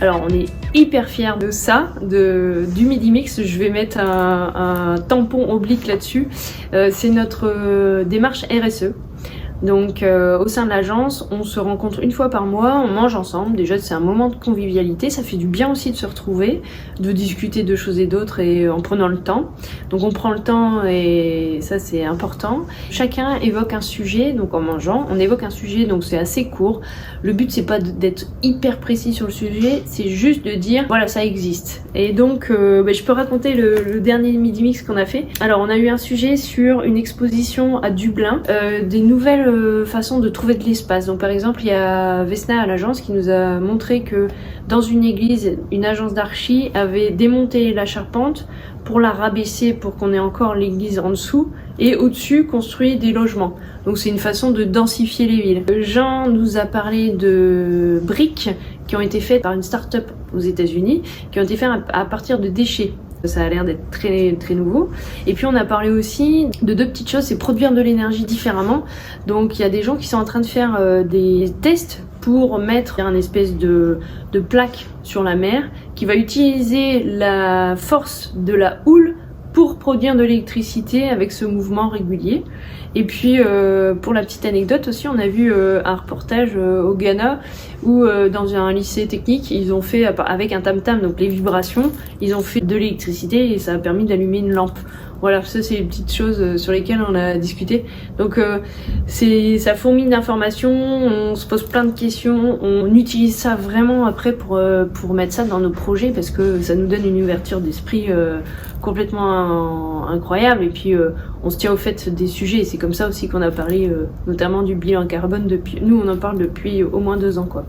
Alors on est hyper fiers de ça, du Midi Mix. Je vais mettre un tampon oblique là-dessus. C'est notre démarche RSE. Donc au sein de l'agence, on se rencontre une fois par mois, on mange ensemble. Déjà c'est un moment de convivialité, ça fait du bien aussi de se retrouver, de discuter de choses et d'autres et en prenant le temps. Donc on prend le temps et ça c'est important. Chacun évoque un sujet, donc en mangeant, on évoque un sujet, donc c'est assez court. Le but c'est pas d'être hyper précis sur le sujet, c'est juste de dire voilà ça existe. Et donc je peux raconter le dernier Midi Mix qu'on a fait. Alors on a eu un sujet sur une exposition à Dublin, des nouvelles façon de trouver de l'espace. Donc par exemple il y a Vesna à l'agence qui nous a montré que dans une église, une agence d'archi avait démonté la charpente pour la rabaisser pour qu'on ait encore l'église en dessous et au-dessus construit des logements. Donc c'est une façon de densifier les villes. Jean nous a parlé de briques qui ont été faites par une start-up aux États-Unis, qui ont été faites à partir de déchets. Ça a l'air d'être très, très nouveau. Et puis on a parlé aussi de deux petites choses, c'est produire de l'énergie différemment. Donc il y a des gens qui sont en train de faire des tests pour mettre un espèce de plaque sur la mer qui va utiliser la force de la houle pour produire de l'électricité avec ce mouvement régulier. Et puis pour la petite anecdote aussi, on a vu un reportage au Ghana où dans un lycée technique, ils ont fait avec un tam-tam, donc les vibrations, ils ont fait de l'électricité et ça a permis d'allumer une lampe. Voilà, ça c'est les petites choses sur lesquelles on a discuté. Donc ça fourmille d'informations, on se pose plein de questions, on utilise ça vraiment après pour mettre ça dans nos projets parce que ça nous donne une ouverture d'esprit complètement incroyable et puis on se tient au fait des sujets et c'est comme ça aussi qu'on a parlé notamment du bilan carbone depuis, nous on en parle depuis au moins 2 ans quoi.